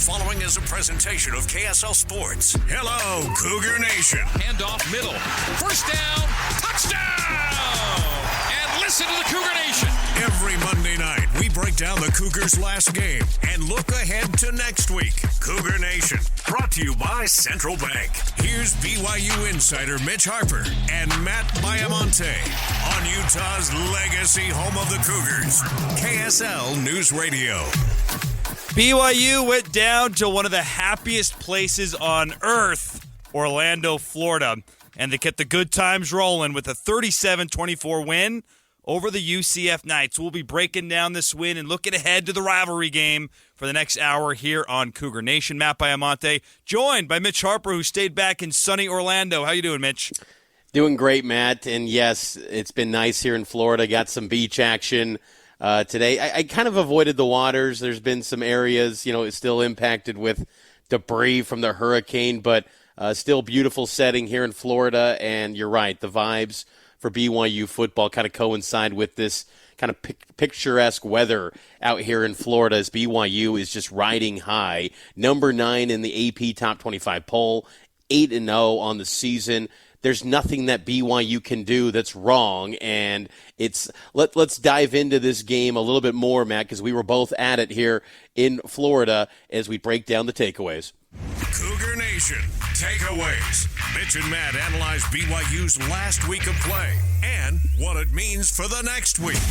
following is a presentation of KSL Sports. Hello, Cougar Nation. Handoff middle. First down. Touchdown! And listen to the Cougar Nation. Every Monday night, we break down the Cougars' last game and look ahead to next week. Cougar Nation, brought to you by Central Bank. Here's BYU insider Mitch Harper and Matt Baiamonte on Utah's legacy home of the Cougars, KSL News Radio. BYU went down to one of the happiest places on earth, Orlando, Florida, and they kept the good times rolling with a 37-24 win over the UCF Knights. We'll be breaking down this win and looking ahead to the rivalry game for the next hour here on Cougar Nation. Matt Baiamonte, joined by Mitch Harper, who stayed back in sunny Orlando. How you doing, Mitch? Doing great, Matt. And yes, it's been nice here in Florida. Got some beach action today. I kind of avoided the waters. There's been some areas, it's still impacted with debris from the hurricane, but still beautiful setting here in Florida. And you're right, the vibes for BYU football kind of coincide with this kind of picturesque weather out here in Florida as BYU is just riding high. Number 9 in the AP Top 25 poll, 8-0 on the season. There's nothing that BYU can do that's wrong, and let's dive into this game a little bit more, Matt, because we were both at it here in Florida as we break down the takeaways. Cougar Nation, takeaways. Mitch and Matt analyze BYU's last week of play and what it means for the next week.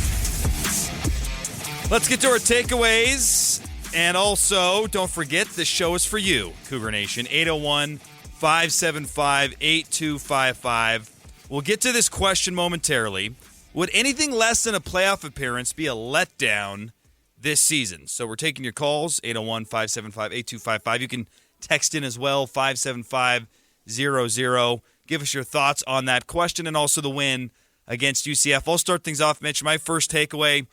Let's get to our takeaways, and also don't forget this show is for you, Cougar Nation. 801-575-8255. We'll get to this question momentarily. Would anything less than a playoff appearance be a letdown this season? So we're taking your calls, 801-575-8255. You can text in as well, 57500. Give us your thoughts on that question and also the win against UCF. I'll start things off, Mitch. My first takeaway,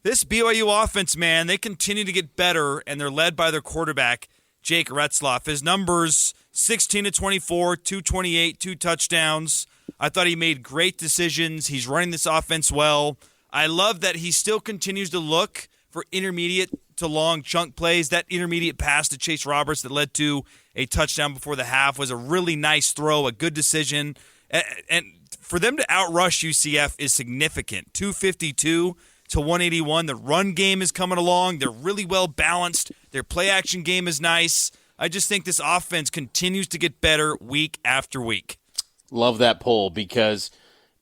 this BYU offense, man, they continue to get better, and they're led by their quarterback, Jake Retzloff. His numbers, 16-24, 228, 2 touchdowns. I thought he made great decisions. He's running this offense well. I love that he still continues to look for intermediate to long chunk plays. That intermediate pass to Chase Roberts that led to a touchdown before the half was a really nice throw, a good decision. And for them to outrush UCF is significant. 252 to 181. The run game is coming along. They're really well balanced. Their play action game is nice. I just think this offense continues to get better week after week. Love that poll because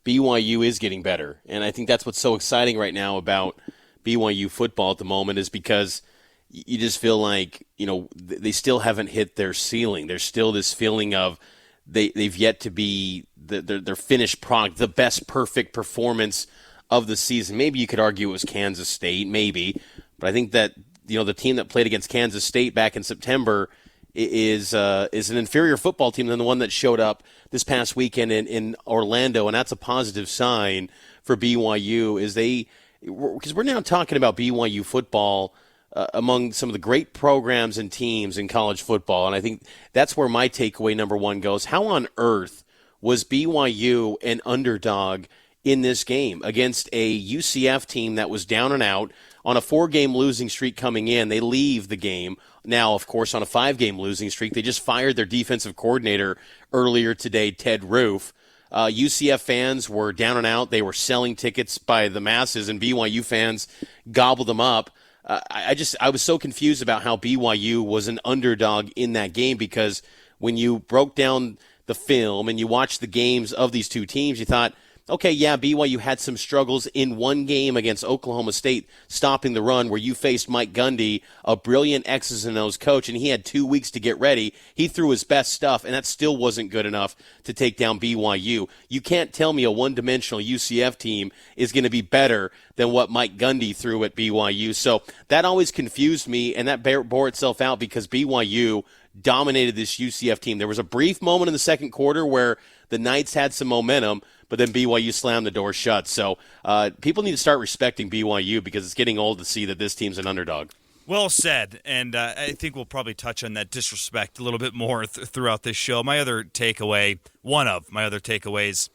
BYU is getting better. And I think that's what's so exciting right now about BYU football at the moment is because you just feel like, they still haven't hit their ceiling. There's still this feeling of they've yet to be their finished product, the best perfect performance of the season. Maybe you could argue it was Kansas State, maybe. But I think that, the team that played against Kansas State back in September is an inferior football team than the one that showed up this past weekend in Orlando, and that's a positive sign for BYU because we're now talking about BYU football among some of the great programs and teams in college football, and I think that's where my takeaway number one goes. How on earth was BYU an underdog in this game against a UCF team that was down and out on a 4-game losing streak coming in? They leave the game now, of course, on a 5-game losing streak. They just fired their defensive coordinator earlier today, Ted Roof. UCF fans were down and out. They were selling tickets by the masses, and BYU fans gobbled them up. I was so confused about how BYU was an underdog in that game because when you broke down the film and you watched the games of these two teams, you thought, okay, yeah, BYU had some struggles in one game against Oklahoma State stopping the run where you faced Mike Gundy, a brilliant X's and O's coach, and he had 2 weeks to get ready. He threw his best stuff, and that still wasn't good enough to take down BYU. You can't tell me a one-dimensional UCF team is going to be better than what Mike Gundy threw at BYU. So that always confused me, and that bore itself out because BYU dominated this UCF team. There was a brief moment in the second quarter where the Knights had some momentum, but then BYU slammed the door shut. So people need to start respecting BYU because it's getting old to see that this team's an underdog. Well said, and I think we'll probably touch on that disrespect a little bit more throughout this show. My other takeaway, one of my other takeaways,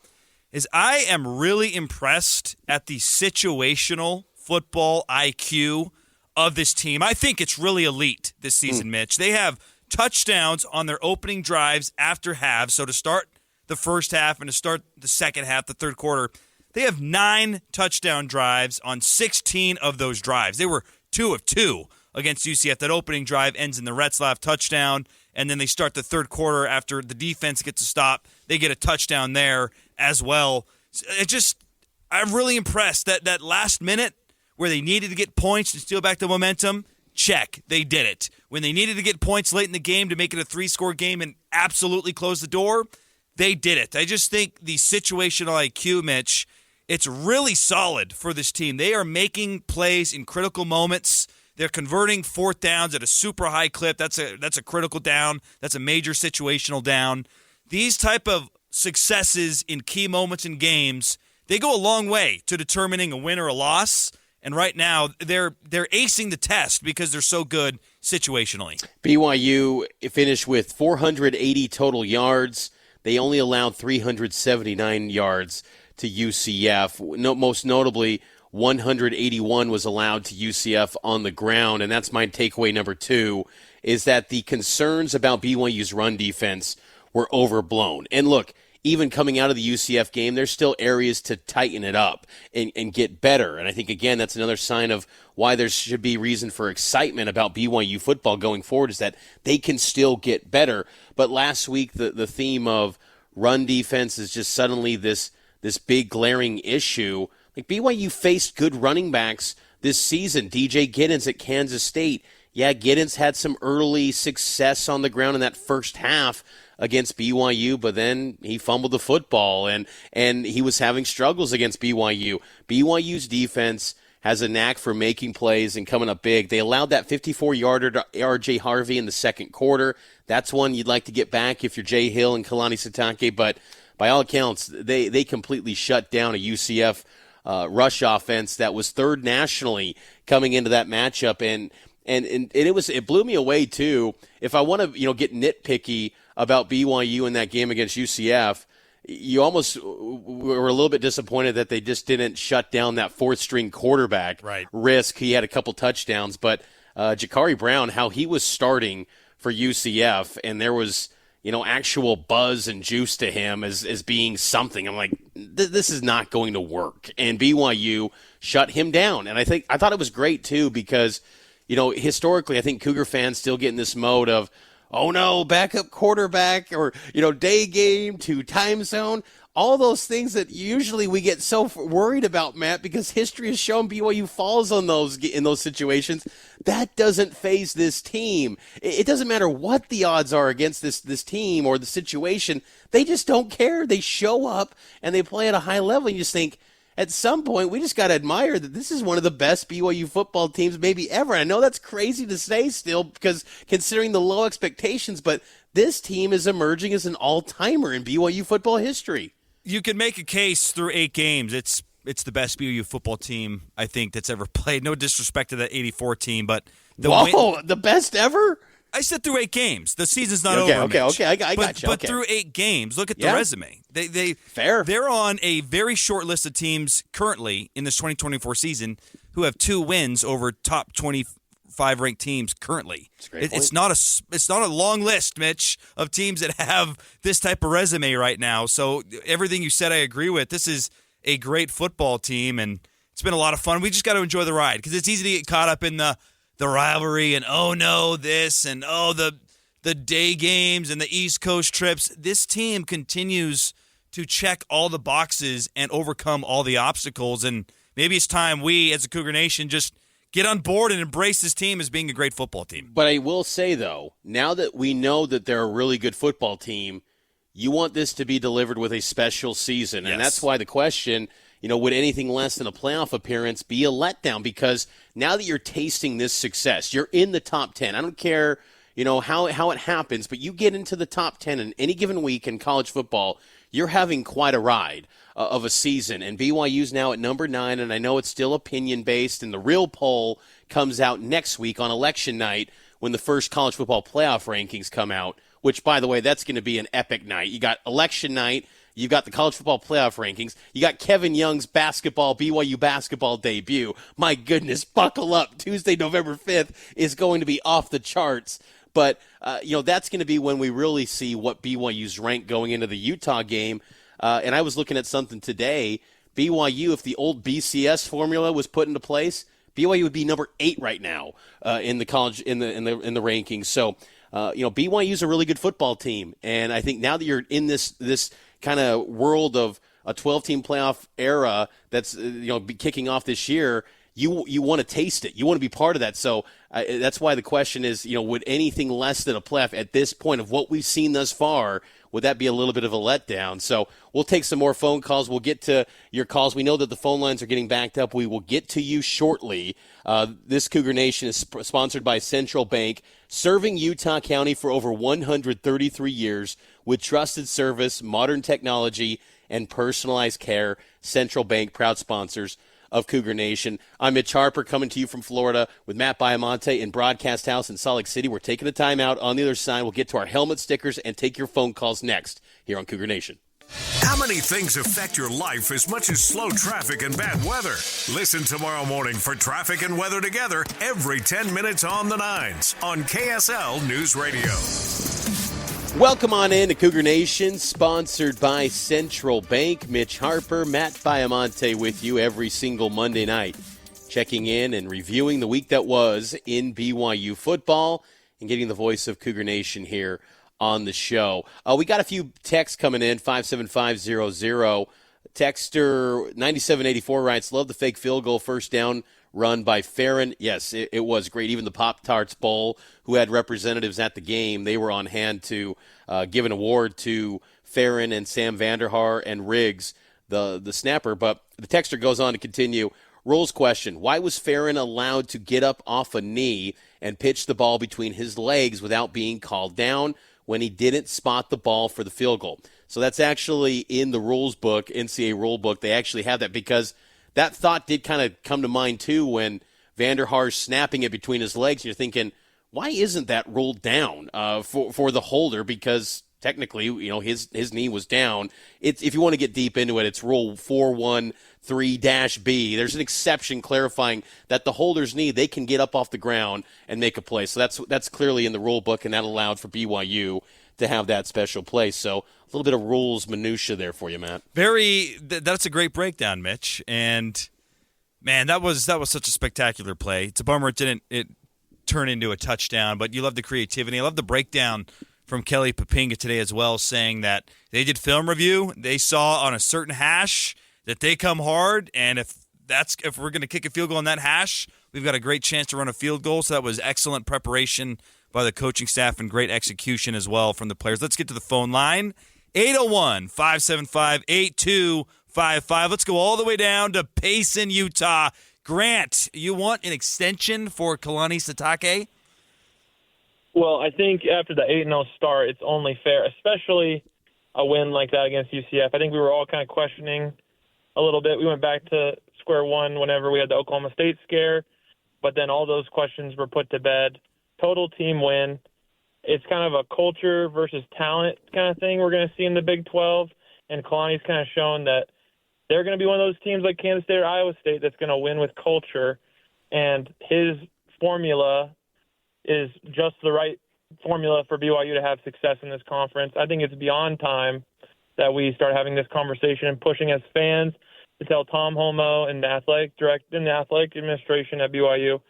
is I am really impressed at the situational football IQ of this team. I think it's really elite this season, Mitch. They have touchdowns on their opening drives after halves. So to start the first half and to start the second half, the third quarter, they have 9 touchdown drives on 16 of those drives. They were 2 of 2 against UCF. That opening drive ends in the Retzlaff touchdown, and then they start the third quarter after the defense gets a stop. They get a touchdown there as well. I'm really impressed that last minute where they needed to get points to steal back the momentum, check, they did it. When they needed to get points late in the game to make it a 3-score game and absolutely close the door, they did it. I just think the situational IQ, Mitch, it's really solid for this team. They are making plays in critical moments. They're converting fourth downs at a super high clip. That's a critical down. That's a major situational down. These type of successes in key moments in games, they go a long way to determining a win or a loss. And right now, they're acing the test because they're so good situationally. BYU finished with 480 total yards. They only allowed 379 yards to UCF. Most notably, 181 was allowed to UCF on the ground, and that's my takeaway number 2, is that the concerns about BYU's run defense were overblown. And look, even coming out of the UCF game, there's still areas to tighten it up and get better. And I think, again, that's another sign of why there should be reason for excitement about BYU football going forward, is that they can still get better. But last week, the theme of run defense is just suddenly this big glaring issue. Like, BYU faced good running backs this season. DJ Giddens at Kansas State. Yeah, Giddens had some early success on the ground in that first half against BYU, but then he fumbled the football, and he was having struggles against BYU. BYU's defense has a knack for making plays and coming up big. They allowed that 54-yarder to R.J. Harvey in the second quarter. That's one you'd like to get back if you're Jay Hill and Kalani Sitake, but by all accounts, they completely shut down a UCF rush offense that was third nationally coming into that matchup, and it blew me away too. If I want to get nitpicky about BYU in that game against UCF, you almost were a little bit disappointed that they just didn't shut down that fourth-string quarterback. Right. Risk. He had a couple touchdowns, but Jakari Brown, how he was starting for UCF, and there was actual buzz and juice to him as being something. I'm like, this is not going to work. And BYU shut him down. And I thought it was great too, because, historically, I think Cougar fans still get in this mode of, oh no, backup quarterback, or, day game to time zone. All those things that usually we get so worried about, Matt, because history has shown BYU falls on those in those situations. That doesn't faze this team. It doesn't matter what the odds are against this team or the situation. They just don't care. They show up and they play at a high level. You just think, at some point, we just got to admire that this is one of the best BYU football teams maybe ever. I know that's crazy to say still, because considering the low expectations, but this team is emerging as an all-timer in BYU football history. You can make a case through 8 games. It's the best BYU football team, I think, that's ever played. No disrespect to that 84 team, but the best ever? I said through 8 games. The season's not over. Okay. I got you. But through 8 games, look at the resume. Fair. They're on a very short list of teams currently in this 2024 season who have 2 wins over top 25 ranked teams currently. It's not a long list, Mitch, of teams that have this type of resume right now. So everything you said, I agree with. This is a great football team, and it's been a lot of fun. We just got to enjoy the ride, because it's easy to get caught up in the rivalry and, oh no, this, and oh, the day games and the East Coast trips. This team continues to check all the boxes and overcome all the obstacles, and maybe it's time we, as a Cougar Nation, just get on board and embrace this team as being a great football team. But I will say, though, now that we know that they're a really good football team, you want this to be delivered with a special season. Yes. And that's why the question, would anything less than a playoff appearance be a letdown? Because now that you're tasting this success, you're in the top 10. I don't care, how it happens, but you get into the top 10 in any given week in college football, you're having quite a ride of a season. And BYU's now at number 9, and I know it's still opinion-based, and the real poll comes out next week on election night when the first college football playoff rankings come out, which, by the way, that's going to be an epic night. You got election night, You've got the college football playoff rankings. You got Kevin Young's BYU basketball debut. My goodness, buckle up. Tuesday, November 5th is going to be off the charts. But, that's going to be when we really see what BYU's ranked going into the Utah game. And I was looking at something today. BYU, if the old BCS formula was put into place, BYU would be number 8 right now in the college in the rankings. So, BYU's a really good football team, and I think now that you're in this kind of world of a 12-team playoff era that's be kicking off this year, you want to taste it. You want to be part of that. So that's why the question is, would anything less than a playoff at this point of what we've seen thus far, would that be a little bit of a letdown? So we'll take some more phone calls. We'll get to your calls. We know that the phone lines are getting backed up. We will get to you shortly. This Cougar Nation is sponsored by Central Bank, serving Utah County for over 133 years with trusted service, modern technology, and personalized care. Central Bank, proud sponsors of Cougar Nation. I'm Mitch Harper coming to you from Florida with Matt Baiamonte in Broadcast House in Salt Lake City. We're taking a timeout. On the other side, we'll get to our helmet stickers and take your phone calls next here on Cougar Nation. How many things affect your life as much as slow traffic and bad weather? Listen tomorrow morning for traffic and weather together every 10 minutes on the 9s on KSL News Radio. Welcome on in to Cougar Nation, sponsored by Central Bank. Mitch Harper, Matt Baiamonte with you every single Monday night, checking in and reviewing the week that was in BYU football and getting the voice of Cougar Nation here on the show. We got a few texts coming in, 57500. Texter 9784 writes, love the fake field goal first down run by Farron. Yes, it was great. Even the Pop-Tarts Bowl, who had representatives at the game, they were on hand to give an award to Farron and Sam Vanderhaar and Riggs, the snapper. But the texter goes on to continue. Rules question, why was Farron allowed to get up off a knee and pitch the ball between his legs without being called down when he didn't spot the ball for the field goal? So that's actually in the rules book, NCAA rule book. They actually have that because that thought did kind of come to mind, too, when Vanderhaar's snapping it between his legs. And you're thinking, why isn't that ruled down for the holder? Because technically, his knee was down. If you want to get deep into it, it's Rule 413-B. There's an exception clarifying that the holder's knee, they can get up off the ground and make a play. So that's clearly in the rule book, and that allowed for BYU to have that special play. So a little bit of rules minutia there for you, Matt. That's a great breakdown, Mitch. And man, that was such a spectacular play. It's a bummer it didn't turn into a touchdown, but you love the creativity. I love the breakdown from Kelly Papinga today as well, saying that they did film review. They saw on a certain hash that they come hard, and if we're going to kick a field goal on that hash, we've got a great chance to run a field goal. So that was excellent preparation by the coaching staff and great execution as well from the players. Let's get to the phone line. 801-575-8255. Let's go all the way down to Payson, Utah. Grant, you want an extension for Kalani Sitake? Well, I think after the 8-0 start, it's only fair, especially a win like that against UCF. I think we were all kind of questioning a little bit. We went back to square one whenever we had the Oklahoma State scare, but then all those questions were put to bed. Total team win. It's kind of a culture versus talent kind of thing we're going to see in the Big 12, and Kalani's kind of shown that they're going to be one of those teams like Kansas State or Iowa State that's going to win with culture, and his formula is just the right formula for BYU to have success in this conference. I think it's beyond time that we start having this conversation and pushing as fans to tell Tom Homo and the athletic administration at BYU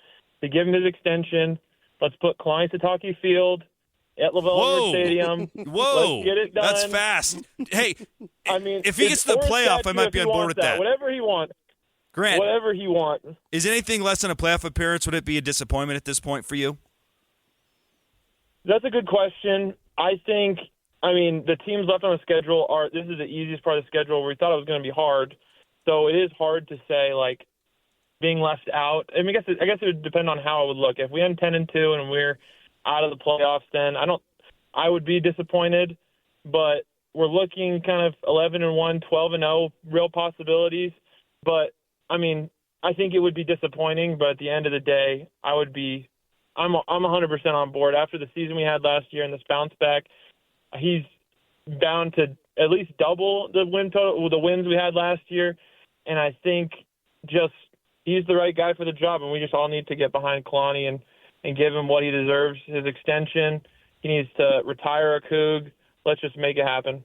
to give him his extension. Let's put Kalani Sitake Field at LaVell Stadium. Whoa. Let's get it done. That's fast. Hey, I mean, if he gets to the playoff, I might be on board with that. Whatever he wants. Grant, whatever he wants. Is anything less than a playoff appearance, would it be a disappointment at this point for you? That's a good question. I think, the teams left on the schedule this is the easiest part of the schedule where we thought it was going to be hard. So it is hard to say, being left out. I guess it would depend on how it would look. If we end 10-2 and we're out of the playoffs, then I would be disappointed. But we're looking kind of 11-1, 12-0, real possibilities. But I think it would be disappointing. But at the end of the day, I'm 100% on board. After the season we had last year and this bounce back, he's bound to at least double the the wins we had last year. And I think just he's the right guy for the job, and we just all need to get behind Kalani and give him what he deserves, his extension. He needs to retire a Coug. Let's just make it happen.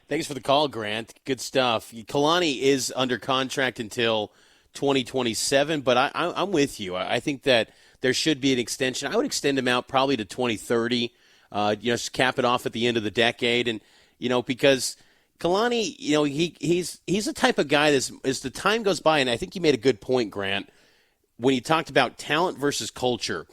Thanks for the call, Grant. Good stuff. Kalani is under contract until 2027, but I'm with you. I think that there should be an extension. I would extend him out probably to 2030. Just cap it off at the end of the decade, and because Kalani, he's the type of guy that as the time goes by, and I think you made a good point, Grant, when you talked about talent versus culture,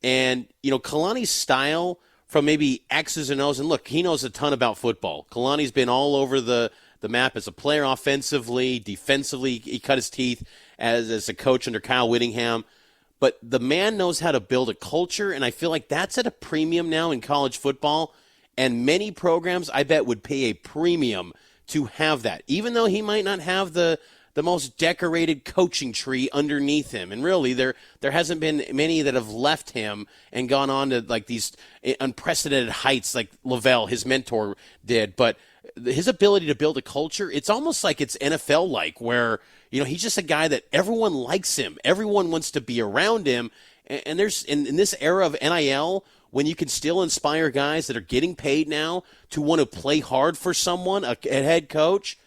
and Kalani's style from maybe X's and O's, and look, he knows a ton about football. Kalani's been all over the map as a player, offensively, defensively. He cut his teeth as a coach under Kyle Whittingham. But the man knows how to build a culture, and I feel like that's at a premium now in college football. And many programs, I bet, would pay a premium to have that, even though he might not have the most decorated coaching tree underneath him. And really, there hasn't been many that have left him and gone on to like these unprecedented heights like Lavelle, his mentor, did. But his ability to build a culture, it's almost like it's NFL-like, where he's just a guy that everyone likes him. Everyone wants to be around him. And there's in this era of NIL, when you can still inspire guys that are getting paid now to want to play hard for someone, a head coach,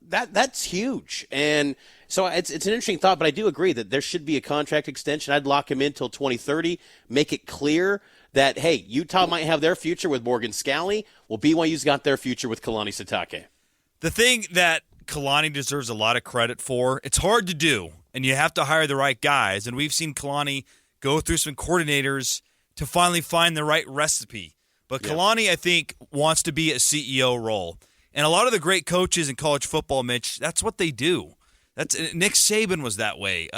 that's huge. And so it's an interesting thought, but I do agree that there should be a contract extension. I'd lock him in until 2030, make it clear that, hey, Utah might have their future with Morgan Scalley. Well, BYU's got their future with Kalani Sitake. The thing that Kalani deserves a lot of credit for, it's hard to do, and you have to hire the right guys. And we've seen Kalani go through some coordinators to finally find the right recipe. But Kalani, I think, wants to be a CEO role. And a lot of the great coaches in college football, Mitch, that's what they do. Nick Saban was that way.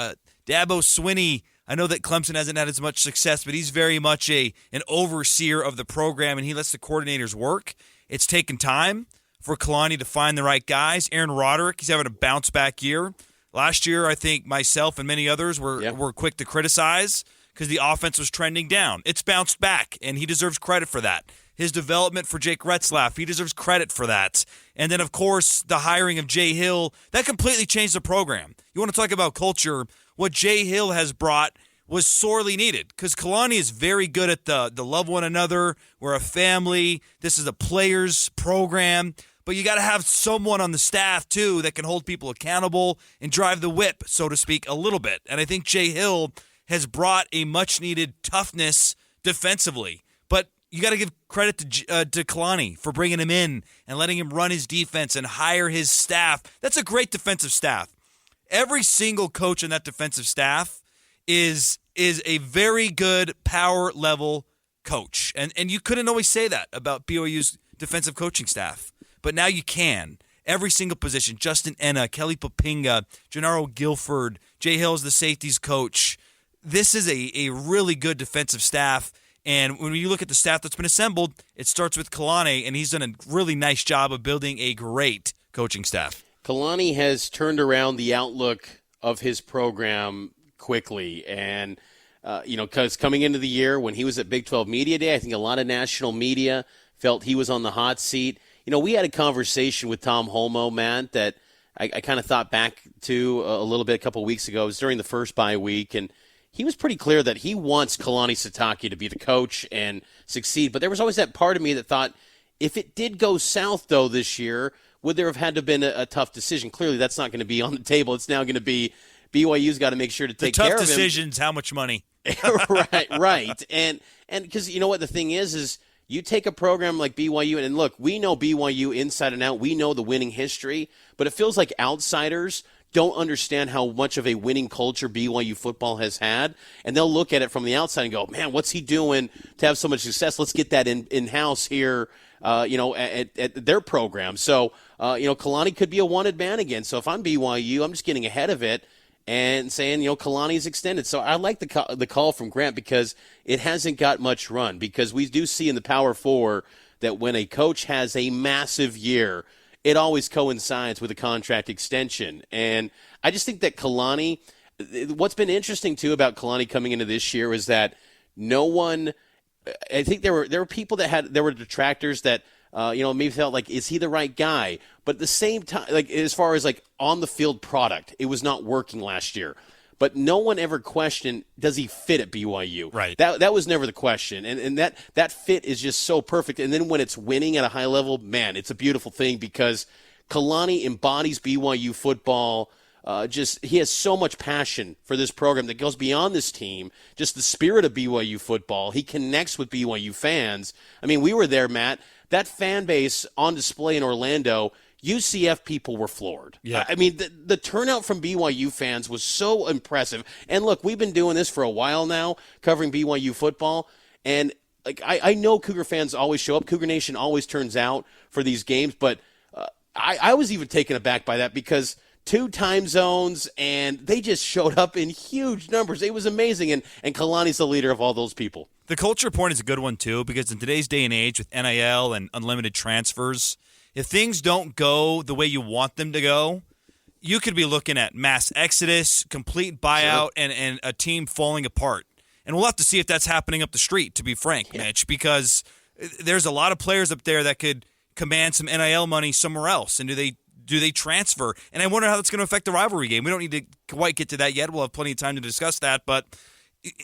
Dabo Swinney, I know that Clemson hasn't had as much success, but he's very much an overseer of the program, and he lets the coordinators work. It's taken time for Kalani to find the right guys. Aaron Roderick, he's having a bounce-back year. Last year, I think myself and many others were quick to criticize because the offense was trending down. It's bounced back, and he deserves credit for that. His development for Jake Retzlaff, he deserves credit for that. And then, of course, the hiring of Jay Hill, that completely changed the program. You want to talk about culture, what Jay Hill has brought was sorely needed because Kalani is very good at the love one another. We're a family. This is a players program. But you got to have someone on the staff, too, that can hold people accountable and drive the whip, so to speak, a little bit. And I think Jay Hill has brought a much-needed toughness defensively. But you got to give credit to Kalani for bringing him in and letting him run his defense and hire his staff. That's a great defensive staff. Every single coach in that defensive staff is a very good power-level coach. And you couldn't always say that about BYU's defensive coaching staff. But now you can. Every single position, Justin Enna, Kelly Papinga, Gennaro Guilford, Jay Hill's the safeties coach. This is a really good defensive staff. And when you look at the staff that's been assembled, it starts with Kalani, and he's done a really nice job of building a great coaching staff. Kalani has turned around the outlook of his program quickly. And, because coming into the year when he was at Big 12 Media Day, I think a lot of national media felt he was on the hot seat. We had a conversation with Tom Holmoe, man, that I kind of thought back to a little bit a couple weeks ago. It was during the first bye week, and he was pretty clear that he wants Kalani Sitake to be the coach and succeed. But there was always that part of me that thought, if it did go south, though, this year, would there have had to have been a tough decision? Clearly, that's not going to be on the table. It's now going to be BYU's got to make sure to take care of him. The tough decisions, how much money? right. And because you know what the thing is you take a program like BYU, and look, we know BYU inside and out. We know the winning history, but it feels like outsiders don't understand how much of a winning culture BYU football has had, and they'll look at it from the outside and go, man, what's he doing to have so much success? Let's get that in-house here, at their program. So, Kalani could be a wanted man again. So if I'm BYU, I'm just getting ahead of it and saying, Kalani's extended. So I like the call from Grant because it hasn't got much run, because we do see in the Power Four that when a coach has a massive year, it always coincides with a contract extension. And I just think that Kalani, what's been interesting too about Kalani coming into this year is that no one, I think there were people there were detractors that maybe felt like, is he the right guy? But at the same time, like as far as like on the field product, it was not working last year. But no one ever questioned, does he fit at BYU? Right. That was never the question. And that fit is just so perfect. And then when it's winning at a high level, man, it's a beautiful thing because Kalani embodies BYU football. He has so much passion for this program that goes beyond this team, just the spirit of BYU football. He connects with BYU fans. I mean, we were there, Matt. That fan base on display in Orlando, UCF people were floored. Yeah. I mean, the turnout from BYU fans was so impressive. And look, we've been doing this for a while now, covering BYU football. And like I know Cougar fans always show up. Cougar Nation always turns out for these games. But I was even taken aback by that because 2 time zones, and they just showed up in huge numbers. It was amazing. And Kalani's the leader of all those people. The culture point is a good one, too, because in today's day and age with NIL and unlimited transfers, if things don't go the way you want them to go, you could be looking at mass exodus, complete buyout, and a team falling apart. And we'll have to see if that's happening up the street, to be frank, Mitch, because there's a lot of players up there that could command some NIL money somewhere else. And do they transfer? And I wonder how that's going to affect the rivalry game. We don't need to quite get to that yet. We'll have plenty of time to discuss that. But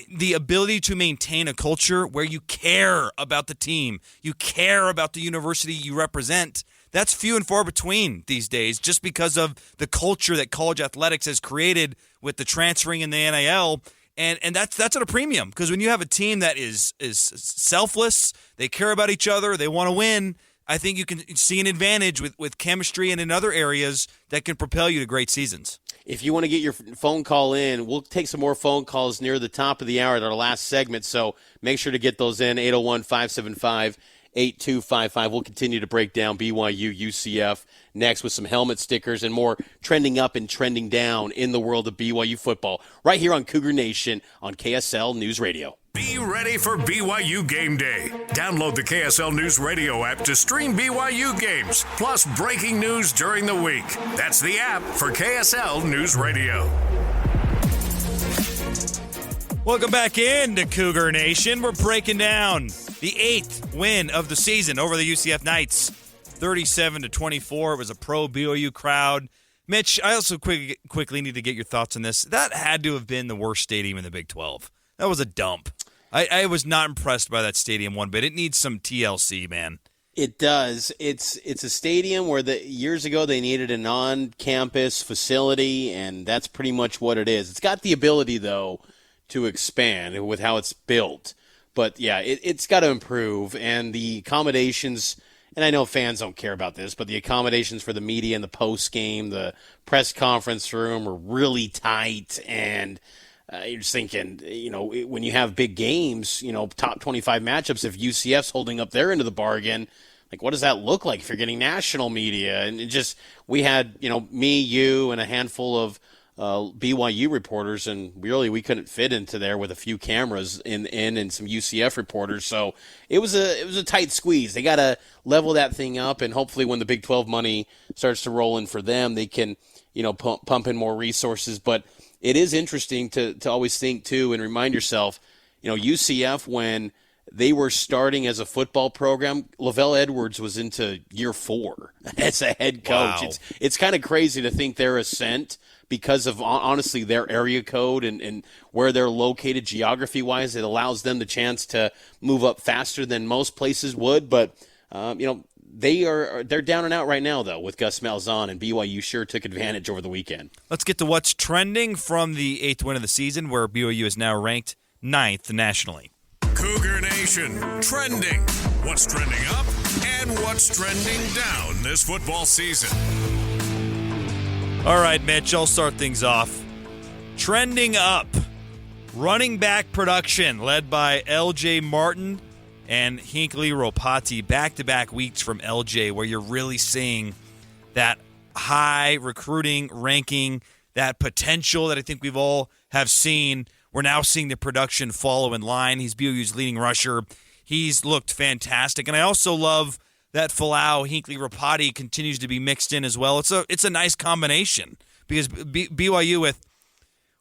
the ability to maintain a culture where you care about the team, you care about the university you represent, that's few and far between these days just because of the culture that college athletics has created with the transferring and the NIL. And that's at a premium because when you have a team that is selfless, they care about each other, they want to win, I think you can see an advantage with chemistry and in other areas that can propel you to great seasons. If you want to get your phone call in, we'll take some more phone calls near the top of the hour at our last segment, so make sure to get those in, 801-575-8255. We'll continue to break down BYU, UCF next with some helmet stickers and more trending up and trending down in the world of BYU football right here on Cougar Nation on KSL News Radio. Be ready for BYU Game Day. Download the KSL News Radio app to stream BYU games, plus breaking news during the week. That's the app for KSL News Radio. Welcome back into Cougar Nation. We're breaking down the 8th win of the season over the UCF Knights, 37-24. It was a pro BYU crowd. Mitch, I also quickly need to get your thoughts on this. That had to have been the worst stadium in the Big 12. That was a dump. I was not impressed by that stadium one bit. It needs some TLC, man. It does. It's a stadium where years ago they needed an on-campus facility, and that's pretty much what it is. It's got the ability, though, to expand with how it's built. But, yeah, it's got to improve, and the accommodations, and I know fans don't care about this, but the accommodations for the media and the post-game, the press conference room are really tight, and you're just thinking, when you have big games, top 25 matchups, if UCF's holding up their end of the bargain, like what does that look like if you're getting national media? And we had, me, you, and a handful of BYU reporters, and we couldn't fit into there with a few cameras and some UCF reporters. So it was a tight squeeze. They got to level that thing up, and hopefully when the Big 12 money starts to roll in for them, they can, pump in more resources. But it is interesting to always think, too, and remind yourself, UCF, when they were starting as a football program, Lavelle Edwards was into year 4 as a head coach. Wow. It's kind of crazy to think their ascent because of, honestly, their area code and where they're located geography-wise. It allows them the chance to move up faster than most places would. But, they're down and out right now, though, with Gus Malzahn, and BYU sure took advantage over the weekend. Let's get to what's trending from the 8th win of the season, where BYU is now ranked 9th nationally. Cougar Nation, trending. What's trending up and what's trending down this football season. All right, Mitch, I'll start things off. Trending up, running back production led by LJ Martin and Hinckley Ropati, back-to-back weeks from LJ, where you're really seeing that high recruiting ranking, that potential that I think we've all have seen. We're now seeing the production follow in line. He's BYU's leading rusher. He's looked fantastic. And I also love that Falau Hinckley Ropati continues to be mixed in as well. It's a nice combination because BYU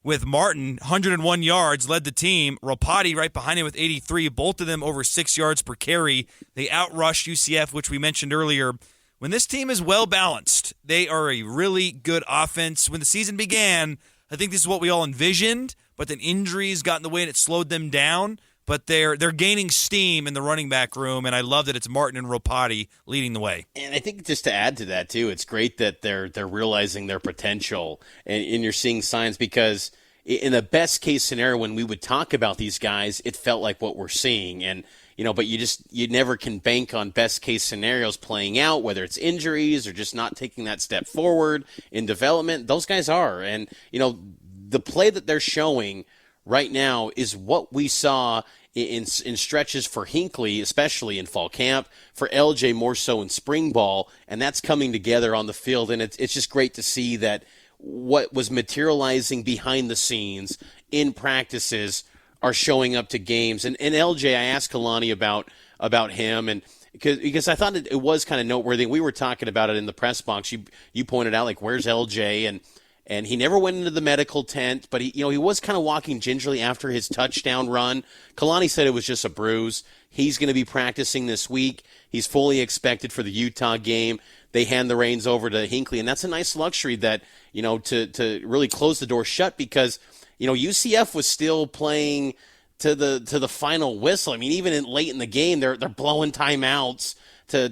with Martin, 101 yards, led the team. Ropati right behind him with 83, both of them over 6 yards per carry. They outrushed UCF, which we mentioned earlier. When this team is well-balanced, they are a really good offense. When the season began, I think this is what we all envisioned, but then injuries got in the way and it slowed them down. But they're gaining steam in the running back room, and I love that it's Martin and Ropati leading the way. And I think just to add to that, too, it's great that they're realizing their potential, and you're seeing signs because in the best-case scenario, when we would talk about these guys, it felt like what we're seeing. And, but you never can bank on best-case scenarios playing out, whether it's injuries or just not taking that step forward in development. Those guys are. And, the play that they're showing right now is what we saw in stretches for Hinckley, especially in fall camp, for LJ more so in spring ball, and that's coming together on the field, and it's just great to see that what was materializing behind the scenes in practices are showing up to games. And LJ, I asked Kalani about him, and because I thought it was kind of noteworthy. We were talking about it in the press box. You pointed out, like, where's LJ? And he never went into the medical tent, but he was kind of walking gingerly after his touchdown run. Kalani said it was just a bruise. He's going to be practicing this week. He's fully expected for the Utah game. They hand the reins over to Hinckley, and that's a nice luxury that, to really close the door shut because, UCF was still playing to the final whistle. I mean, even late in the game, they're blowing timeouts to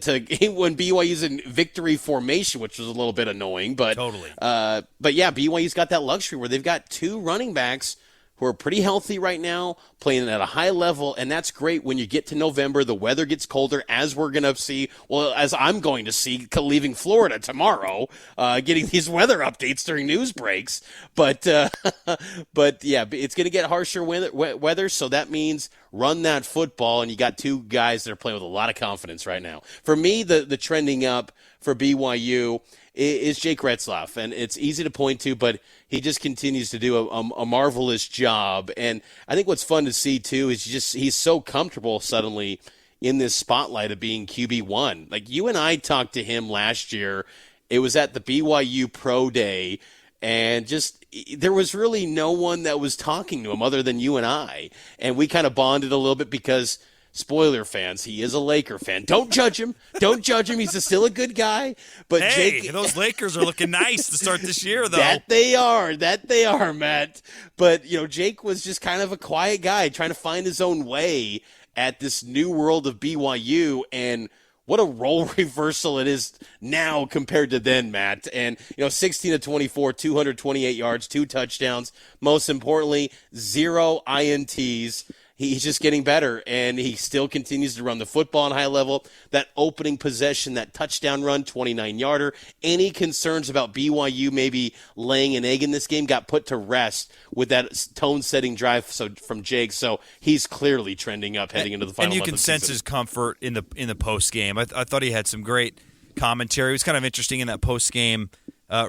when BYU's in victory formation, which was a little bit annoying, but totally. But yeah, BYU's got that luxury where they've got two running backs who are pretty healthy right now, playing at a high level, and that's great when you get to November, the weather gets colder, as we're going to see, as I'm going to see leaving Florida tomorrow, getting these weather updates during news breaks. But yeah, it's going to get harsher weather, so that means run that football, and you got two guys that are playing with a lot of confidence right now. For me, the trending up for BYU is Jake Retzlaff, and it's easy to point to, but he just continues to do a marvelous job. And I think what's fun to see, too, is he's so comfortable suddenly in this spotlight of being QB1. Like, you and I talked to him last year. It was at the BYU Pro Day, and just there was really no one that was talking to him other than you and I. And we kind of bonded a little bit because – spoiler fans, he is a Laker fan. Don't judge him. Don't judge him. He's still a good guy. But hey, Jake, those Lakers are looking nice to start this year, though. That they are, Matt. But, Jake was just kind of a quiet guy trying to find his own way at this new world of BYU. And what a role reversal it is now compared to then, Matt. And, 16 of 24, 228 yards, 2 touchdowns. Most importantly, 0 INTs. He's just getting better, and he still continues to run the football on a high level. That opening possession, that touchdown run, 29-yarder. Any concerns about BYU maybe laying an egg in this game got put to rest with that tone-setting drive from Jake. So he's clearly trending up heading into the final. And you can sense his comfort in the post game. I thought he had some great commentary. It was kind of interesting in that post game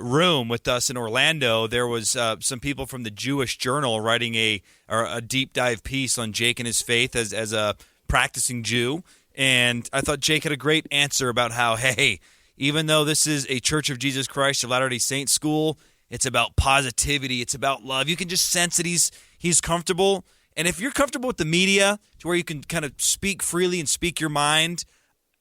room with us in Orlando. There was some people from the Jewish Journal writing a deep dive piece on Jake and his faith as a practicing Jew, and I thought Jake had a great answer about how, hey, even though this is a Church of Jesus Christ of Latter-day Saints school, it's about positivity, it's about love. You can just sense that he's comfortable, and if you're comfortable with the media to where you can kind of speak freely and speak your mind,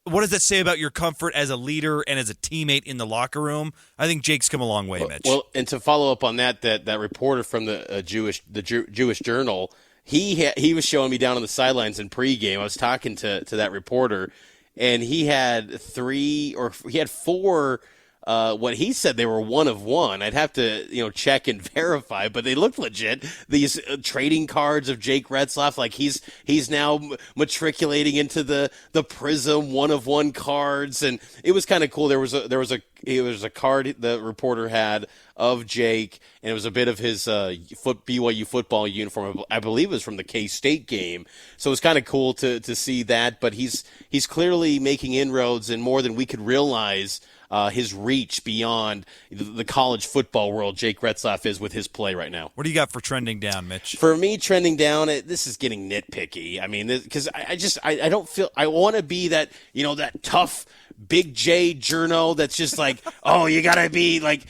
what does that say about your comfort as a leader and as a teammate in the locker room? I think Jake's come a long way, Mitch. Well, and to follow up on that reporter from the Jewish Journal, he was showing me down on the sidelines in pregame. I was talking to that reporter, and he had 4. What he said they were 1 of 1. I'd have to check and verify, but they looked legit. These trading cards of Jake Retzlaff, like he's now matriculating into the Prism 1 of 1 cards, and it was kind of cool. There was a card the reporter had of Jake, and it was a bit of his BYU football uniform. I believe it was from the K-State game, so it was kind of cool to see that. But he's clearly making inroads, and more than we could realize. His reach beyond the college football world, Jake Retzlaff is with his play right now. What do you got for trending down, Mitch? For me, trending down, this is getting nitpicky. I mean, because I don't feel I want to be that that tough Big J journo that's just like, oh, you got to be like,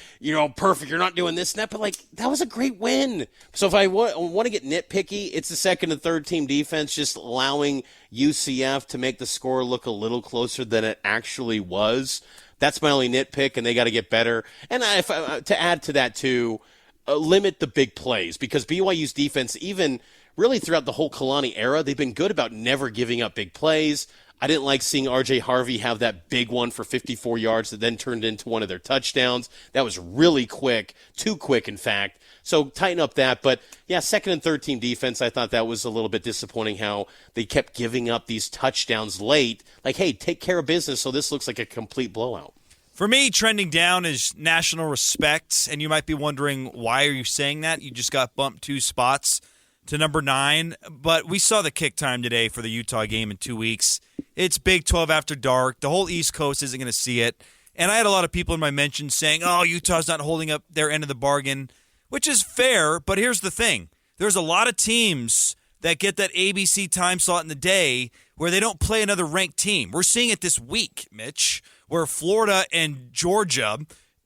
perfect. You're not doing this and that. But like, that was a great win. So if I want to get nitpicky, it's the second and third team defense just allowing UCF to make the score look a little closer than it actually was. That's my only nitpick, and they got to get better. And to add to that too, limit the big plays, because BYU's defense, even really throughout the whole Kalani era, they've been good about never giving up big plays. I didn't like seeing R.J. Harvey have that big one for 54 yards that then turned into one of their touchdowns. That was really quick, too quick, in fact. So tighten up that. But, yeah, second and third team defense, I thought that was a little bit disappointing how they kept giving up these touchdowns late. Like, hey, take care of business so this looks like a complete blowout. For me, trending down is national respect, and you might be wondering, why are you saying that? You just got bumped 2 spots to number 9, but we saw the kick time today for the Utah game in 2 weeks. It's Big 12 after dark. The whole East Coast isn't going to see it. And I had a lot of people in my mentions saying, oh, Utah's not holding up their end of the bargain, which is fair, but here's the thing. There's a lot of teams that get that ABC time slot in the day where they don't play another ranked team. We're seeing it this week, Mitch, where Florida and Georgia,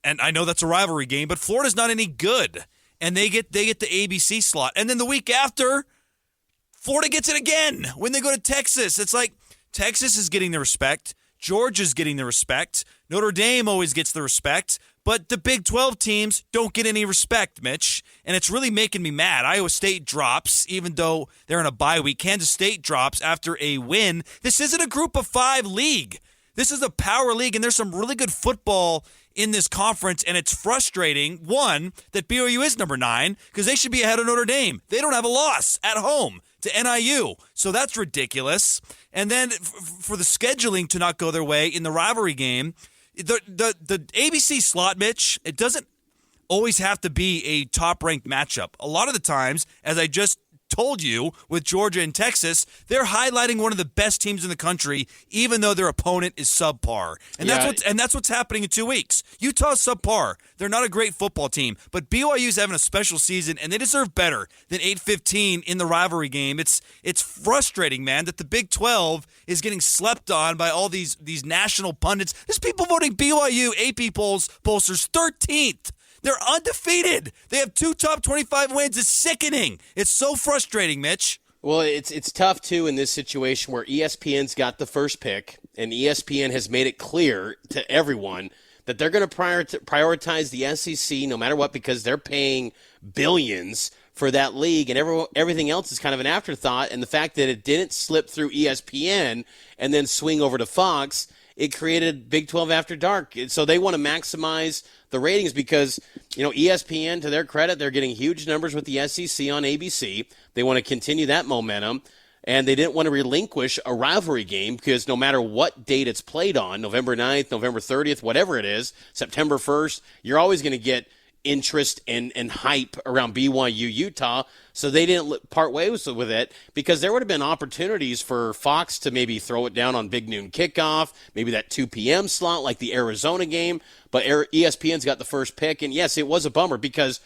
and I know that's a rivalry game, but Florida's not any good. And they get the ABC slot. And then the week after, Florida gets it again when they go to Texas. It's like Texas is getting the respect. Georgia's getting the respect. Notre Dame always gets the respect. But the Big 12 teams don't get any respect, Mitch. And it's really making me mad. Iowa State drops, even though they're in a bye week. Kansas State drops after a win. This isn't a group of 5 league. This is a power league, and there's some really good football in this conference, and it's frustrating, one, that BYU is number 9, because they should be ahead of Notre Dame. They don't have a loss at home to NIU, so that's ridiculous. And then for the scheduling to not go their way in the rivalry game, the ABC slot, Mitch, it doesn't always have to be a top-ranked matchup. A lot of the times, as I just told you, with Georgia and Texas, they're highlighting one of the best teams in the country, even though their opponent is subpar. And that's what's happening in 2 weeks. Utah's subpar. They're not a great football team, but BYU's having a special season, and they deserve better than 8-15 in the rivalry game. It's frustrating, man, that the Big 12 is getting slept on by all these national pundits. There's people voting BYU AP pollsters 13th. They're undefeated. They have 2 top 25 wins. It's sickening. It's so frustrating, Mitch. Well, it's tough, too, in this situation where ESPN's got the first pick, and ESPN has made it clear to everyone that they're going to prioritize the SEC no matter what, because they're paying billions for that league, and everything else is kind of an afterthought. And the fact that it didn't slip through ESPN and then swing over to Fox, it created Big 12 After Dark. So they want to maximize the ratings because, ESPN, to their credit, they're getting huge numbers with the SEC on ABC. They want to continue that momentum, and they didn't want to relinquish a rivalry game because no matter what date it's played on, November 9th, November 30th, whatever it is, September 1st, you're always going to get interest and hype around BYU Utah, so they didn't part ways with it because there would have been opportunities for Fox to maybe throw it down on Big Noon Kickoff, maybe that 2 p.m. slot like the Arizona game, but ESPN's got the first pick, and yes, it was a bummer because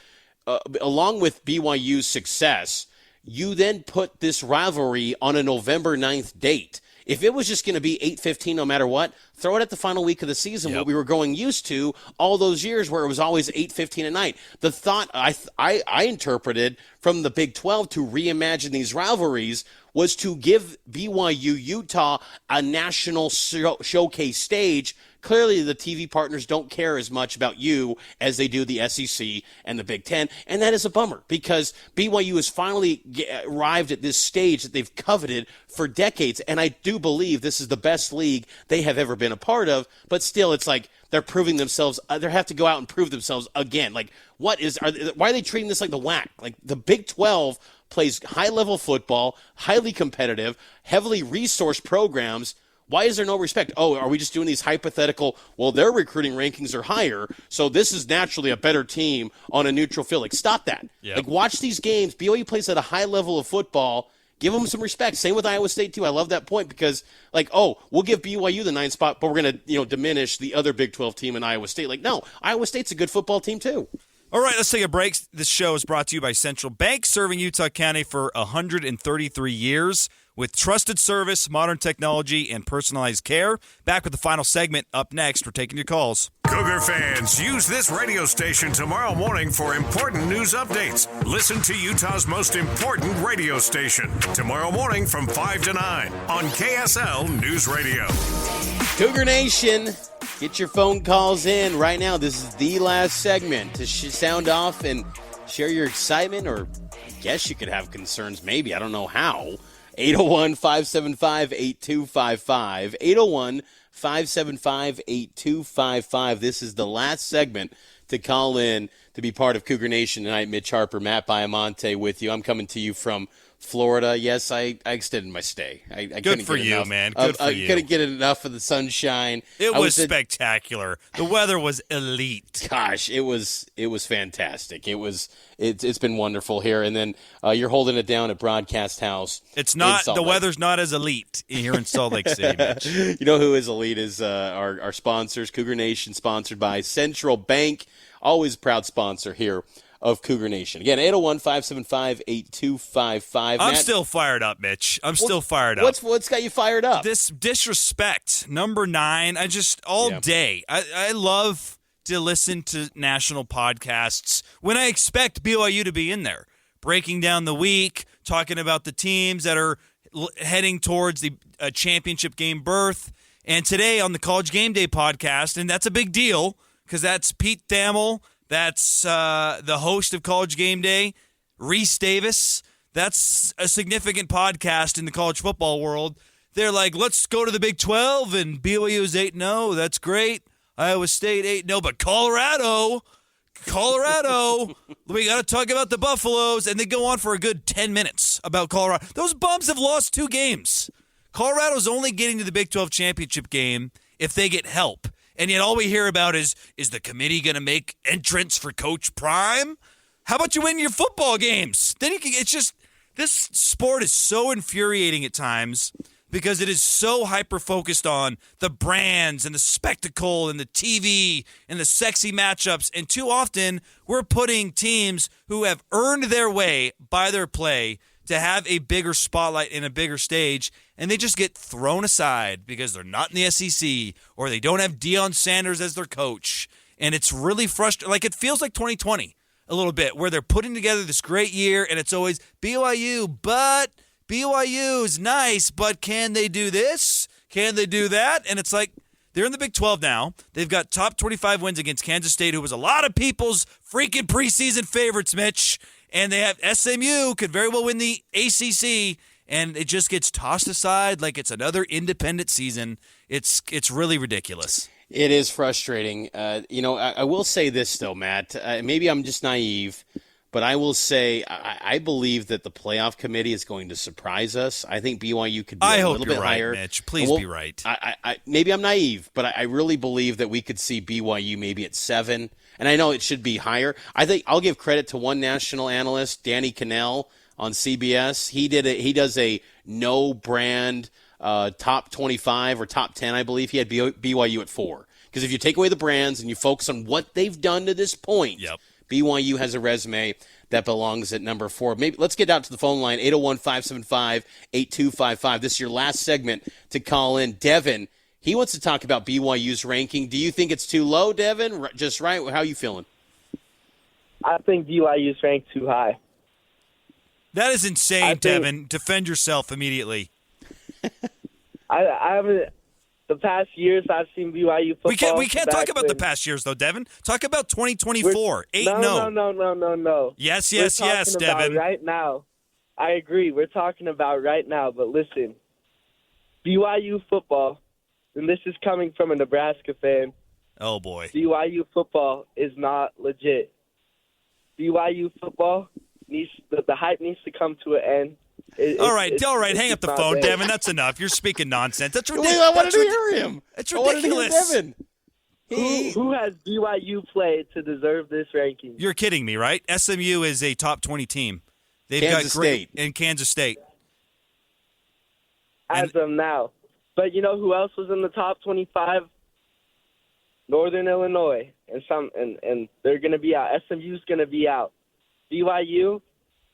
along with BYU's success, you then put this rivalry on a November 9th date. If it was just going to be 8-15 no matter what, throw it at the final week of the season, what we were going used to all those years where it was always 8-15 at night. The thought I interpreted from the Big 12 to reimagine these rivalries was to give BYU Utah a national showcase stage. Clearly, the TV partners don't care as much about you as they do the SEC and the Big Ten, and that is a bummer because BYU has finally arrived at this stage that they've coveted for decades, and I do believe this is the best league they have ever been a part of, but still, it's like they're proving themselves. They have to go out and prove themselves again. Like, why are they treating this like the WAC? Like, the Big 12 plays high-level football, highly competitive, heavily resourced programs. Why is there no respect? Oh, are we just doing these hypothetical, well, their recruiting rankings are higher, so this is naturally a better team on a neutral field. Like, stop that. Yep. Like, watch these games. BYU plays at a high level of football. Give them some respect. Same with Iowa State, too. I love that point because, like, oh, we'll give BYU the 9th spot, but we're going to, diminish the other Big 12 team in Iowa State. Like, no, Iowa State's a good football team, too. All right, let's take a break. This show is brought to you by Central Bank, serving Utah County for 133 years. with trusted service, modern technology, and personalized care. Back with the final segment up next. We're taking your calls. Cougar fans, use this radio station tomorrow morning for important news updates. Listen to Utah's most important radio station tomorrow morning from 5 to 9 on KSL News Radio. Cougar Nation, get your phone calls in right now. This is the last segment to sound off and share your excitement, or I guess you could have concerns, maybe. I don't know how. 801-575-8255. 801-575-8255. This is the last segment to call in to be part of Cougar Nation tonight. Mitch Harper, Matt Baiamonte with you. I'm coming to you from Florida. Yes, I extended my stay. I Good for you, man. Good for you. I couldn't get enough of the sunshine. It was spectacular. The weather was elite. Gosh, it was fantastic. It's been wonderful here. And then you're holding it down at Broadcast House. It's not the weather's not as elite here in Salt Lake City, Mitch. You know who is elite is our sponsors. Cougar Nation, sponsored by Central Bank, always proud sponsor here of Cougar Nation. Again, 801-575-8255. I'm still fired up, Mitch. I'm still fired up. What's got you fired up? This disrespect, number 9. I just, day. I love to listen to national podcasts when I expect BYU to be in there, breaking down the week, talking about the teams that are heading towards the championship game berth. And today on the College Game Day podcast, and that's a big deal because that's Pete Thamel. That's the host of College Game Day, Reese Davis. That's a significant podcast in the college football world. They're like, let's go to the Big 12, and BYU's 8-0. That's great. Iowa State 8-0. But Colorado, we got to talk about the Buffaloes. And they go on for a good 10 minutes about Colorado. Those bums have lost 2 games. Colorado's only getting to the Big 12 championship game if they get help. And yet all we hear about is the committee going to make entrance for Coach Prime? How about you win your football games? Then you can. It's just, this sport is so infuriating at times because it is so hyper-focused on the brands and the spectacle and the TV and the sexy matchups. And too often we're putting teams who have earned their way by their play to have a bigger spotlight and a bigger stage, and they just get thrown aside because they're not in the SEC or they don't have Deion Sanders as their coach. And it's really frustrating. Like, it feels like 2020 a little bit, where they're putting together this great year, and it's always BYU, but BYU is nice, but can they do this? Can they do that? And it's like, they're in the Big 12 now. They've got top 25 wins against Kansas State, who was a lot of people's freaking preseason favorites, Mitch. And they have SMU, could very well win the ACC, and it just gets tossed aside like it's another independent season. It's really ridiculous. It is frustrating. I will say this, though, Matt. Maybe I'm just naive, but I will say I believe that the playoff committee is going to surprise us. I think BYU could be a little bit higher. Mitch. Please be right. Maybe I'm naive, but I really believe that we could see BYU maybe at 7. And I know it should be higher. I think I'll give credit to one national analyst, Danny Cannell on CBS. He does a no brand top 25 or top 10, I believe. He had BYU at 4. Because if you take away the brands and you focus on what they've done to this point, BYU has a resume that belongs at number 4. Maybe let's get out to the phone line, 801-575-8255. This is your last segment to call in. Devin, he wants to talk about BYU's ranking. Do you think it's too low, Devin? Just right? How are you feeling? I think BYU's ranked too high. That is insane, Devin. Defend yourself immediately. I haven't. The past years I've seen BYU football. We can't talk about the past years, though, Devin. Talk about 2024. 8-0. No. Yes, Devin. Right now. I agree. We're talking about right now. But listen, BYU football, and this is coming from a Nebraska fan. Oh, boy. BYU football is not legit. BYU football, the hype needs to come to an end. All right. Hang up the phone, there. Devin. That's enough. You're speaking nonsense. That's ridiculous. Wait, I wanted to hear him. It's ridiculous. Devin. Who has BYU played to deserve this ranking? You're kidding me, right? SMU is a top 20 team. They've Kansas got great State. in Kansas State. As of now. But you know who else was in the top 25? Northern Illinois. And they're going to be out. SMU's going to be out. BYU,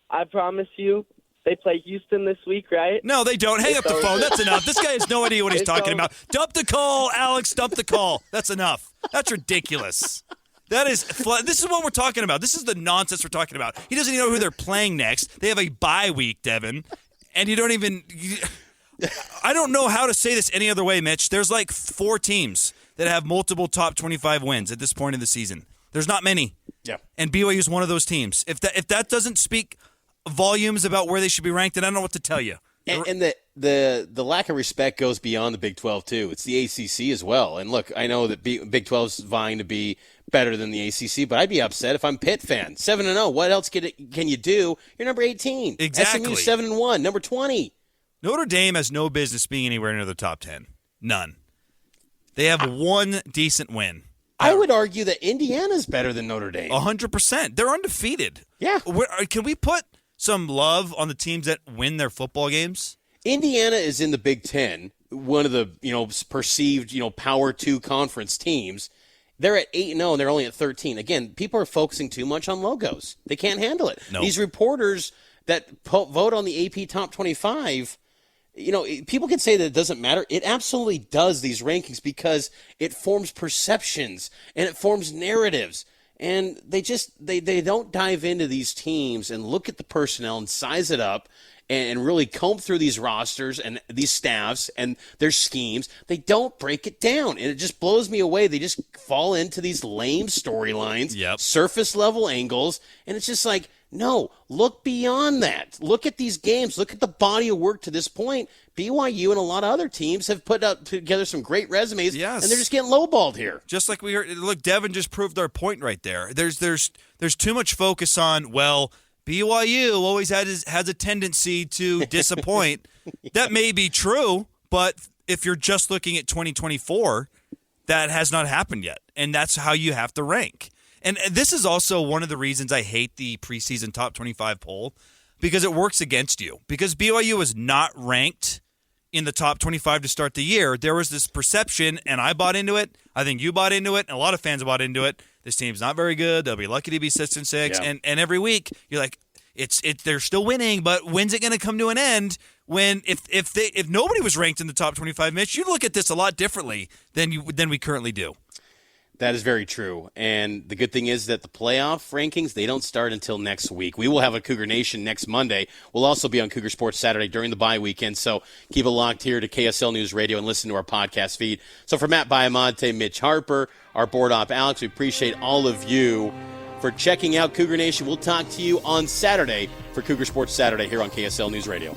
I promise you, They play Houston this week, right? No, they don't. Hang up the phone. That's enough. This guy has no idea what he's talking about. Dump the call, Alex. Dump the call. That's enough. That's ridiculous. This is what we're talking about. This is the nonsense we're talking about. He doesn't even know who they're playing next. They have a bye week, Devin, and you don't even. I don't know how to say this any other way, Mitch. There's like 4 teams that have multiple top 25 wins at this point in the season. There's not many. Yeah. And BYU is one of those teams. If that doesn't speak volumes about where they should be ranked, then I don't know what to tell you. And the lack of respect goes beyond the Big 12 too. It's the ACC as well. And look, I know that Big 12's vying to be better than the ACC, but I'd be upset if I'm Pitt fan. 7-0. What else can you do? You're number 18. Exactly. SMU 7-1. Number 20. Notre Dame has no business being anywhere near the top 10. None. They have one decent win. I would argue that Indiana's better than Notre Dame. 100%. They're undefeated. Yeah. Can we put some love on the teams that win their football games? Indiana is in the Big Ten, one of the perceived Power 2 conference teams. They're at 8-0 and they're only at 13. Again, people are focusing too much on logos. They can't handle it. Nope. These reporters that vote on the AP Top 25, people can say that it doesn't matter. It absolutely does, these rankings, because it forms perceptions and it forms narratives. And they don't dive into these teams and look at the personnel and size it up and really comb through these rosters and these staffs and their schemes. They don't break it down. And it just blows me away. They just fall into these lame storylines, surface level angles. And it's just like, no, look beyond that. Look at these games. Look at the body of work to this point. BYU and a lot of other teams have put up together some great resumes, and they're just getting lowballed here. Just like we heard. Look, Devin just proved our point right there. There's too much focus on, well, BYU always has a tendency to disappoint. That may be true, but if you're just looking at 2024, that has not happened yet, and that's how you have to rank. And this is also one of the reasons I hate the preseason top 25 poll, because it works against you. Because BYU was not ranked in the top 25 to start the year, there was this perception, and I bought into it. I think you bought into it, and a lot of fans bought into it. This team's not very good. They'll be lucky to be 6-6. Yeah. And every week you're like, they're still winning, but when's it going to come to an end? When if nobody was ranked in the top 25, Mitch, you'd look at this a lot differently than we currently do. That is very true. And the good thing is that the playoff rankings, they don't start until next week. We will have a Cougar Nation next Monday. We'll also be on Cougar Sports Saturday during the bye weekend. So keep it locked here to KSL News Radio and listen to our podcast feed. So for Matt Baiamonte, Mitch Harper, our board op Alex, we appreciate all of you for checking out Cougar Nation. We'll talk to you on Saturday for Cougar Sports Saturday here on KSL News Radio.